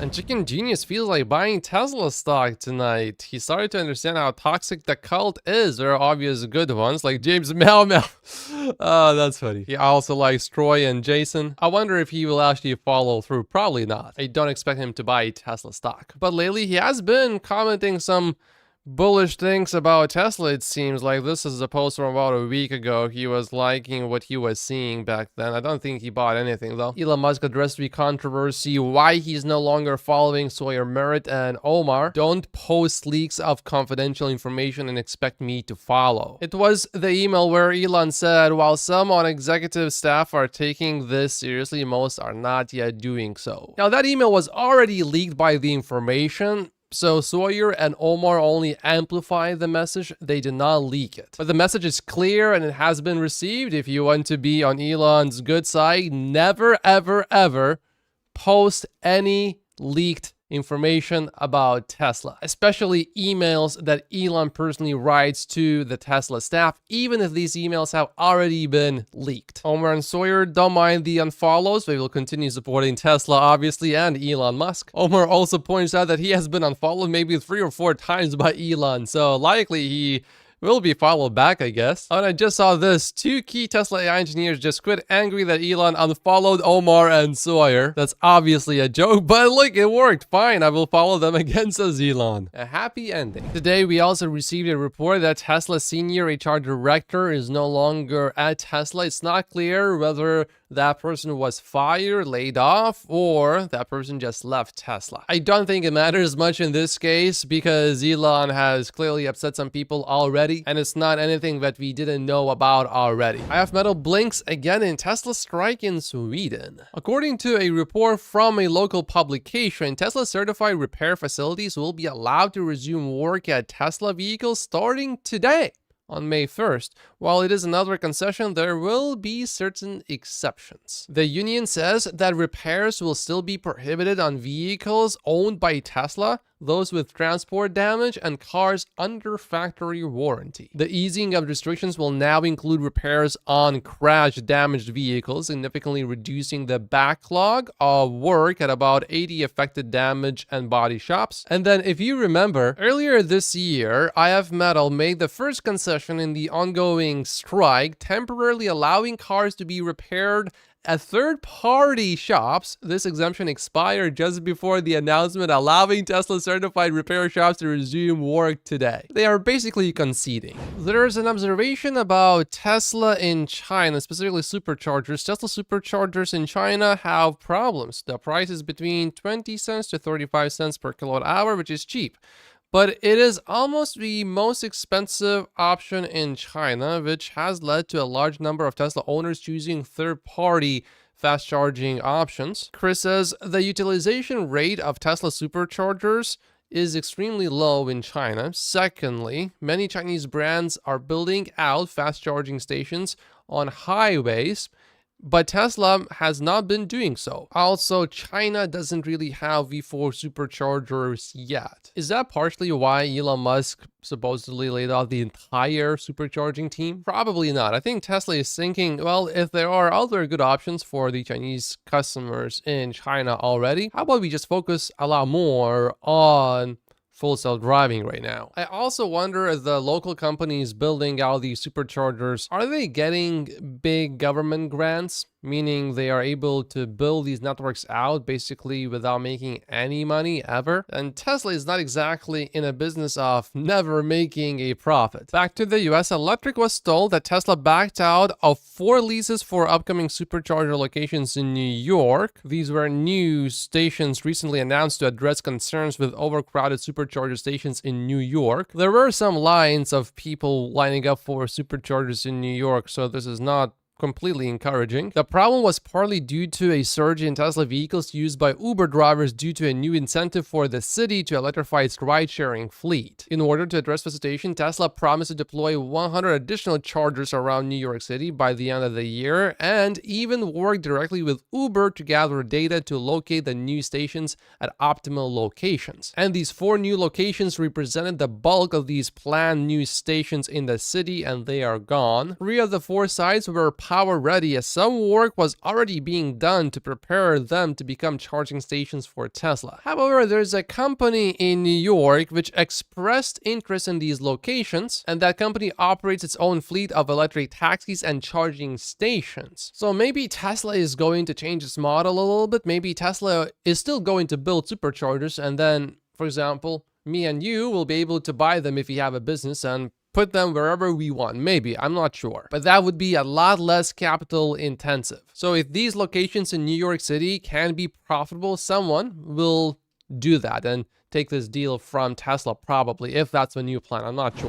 And Chicken Genius feels like buying Tesla stock tonight. He started to understand how toxic the cult is. There are obvious good ones like James Melmel. Oh, that's funny. He also likes Troy and Jason. I wonder if he will actually follow through. Probably not. I don't expect him to buy Tesla stock. But lately he has been commenting some bullish things about Tesla. It seems like this is a post from about a week ago. He was liking what he was seeing back then. I don't think he bought anything though. Elon Musk addressed the controversy why he's no longer following Sawyer, Merritt, and Omar. Don't post leaks of confidential information and expect me to follow. It was the email where Elon said, while some on executive staff are taking this seriously, most are not yet doing so. Now that email was already leaked by The Information. So Sawyer and Omar only amplify the message, they did not leak it. But the message is clear and it has been received. If you want to be on Elon's good side, never, ever, ever post any leaked information about Tesla, especially emails that Elon personally writes to the Tesla staff, even if these emails have already been leaked. Omar and Sawyer don't mind the unfollows. They will continue supporting Tesla, obviously, and Elon Musk. Omar also points out that he has been unfollowed maybe 3 or 4 times by Elon, so likely he will be followed back, I guess. Oh, and I just saw this. 2 key Tesla AI engineers just quit, angry that Elon unfollowed Omar and Sawyer. That's obviously a joke, but look, it worked. Fine, I will follow them again, says Elon. A happy ending. Today, we also received a report that Tesla senior HR director is no longer at Tesla. It's not clear whether that person was fired, laid off, or that person just left Tesla. I don't think it matters much in this case because Elon has clearly upset some people already, and it's not anything that we didn't know about already. IF Metal blinks again in Tesla strike in Sweden. According to a report from a local publication, Tesla certified repair facilities will be allowed to resume work at Tesla vehicles starting today, on May 1st. While it is another concession, there will be certain exceptions. The union says that repairs will still be prohibited on vehicles owned by Tesla, those with transport damage, and cars under factory warranty. The easing of restrictions will now include repairs on crash-damaged vehicles, significantly reducing the backlog of work at about 80 affected damage and body shops. And then, if you remember, earlier this year, IF Metal made the first concession in the ongoing strike, temporarily allowing cars to be repaired at third-party shops. This exemption expired just before the announcement allowing Tesla certified repair shops to resume work today. They are basically conceding. There's an observation about Tesla in China, specifically superchargers. Tesla superchargers in China have problems. The price is between 20 cents to 35 cents per kilowatt hour, which is cheap. But it is almost the most expensive option in China, which has led to a large number of Tesla owners choosing third-party fast charging options. Chris says the utilization rate of Tesla superchargers is extremely low in China. Secondly, many Chinese brands are building out fast charging stations on highways, but Tesla has not been doing so. Also, China doesn't really have V4 superchargers yet. Is that partially why Elon Musk supposedly laid off the entire supercharging team? Probably not. I think Tesla is thinking, well, if there are other good options for the Chinese customers in China already, how about we just focus a lot more on full self-driving right now? I also wonder if the local companies building out these superchargers, are they getting big government grants? Meaning they are able to build these networks out basically without making any money ever. And Tesla is not exactly in a business of never making a profit. Back to the US, Electric was told that Tesla backed out of 4 leases for upcoming supercharger locations in New York. These were new stations recently announced to address concerns with overcrowded supercharger stations in New York. There were some lines of people lining up for superchargers in New York, so this is not completely encouraging. The problem was partly due to a surge in Tesla vehicles used by Uber drivers due to a new incentive for the city to electrify its ride-sharing fleet. In order to address the situation, Tesla promised to deploy 100 additional chargers around New York City by the end of the year, and even work directly with Uber to gather data to locate the new stations at optimal locations. And these 4 new locations represented the bulk of these planned new stations in the city, and they are gone. 3 of the 4 sites were power ready, as some work was already being done to prepare them to become charging stations for Tesla. However, there's a company in New York which expressed interest in these locations, and that company operates its own fleet of electric taxis and charging stations. So maybe Tesla is going to change its model a little bit. Maybe Tesla is still going to build superchargers, and then, for example, me and you will be able to buy them if you have a business and put them wherever we want. Maybe, I'm not sure. But that would be a lot less capital intensive. So if these locations in New York City can be profitable, someone will do that and take this deal from Tesla probably, if that's the new plan. I'm not sure.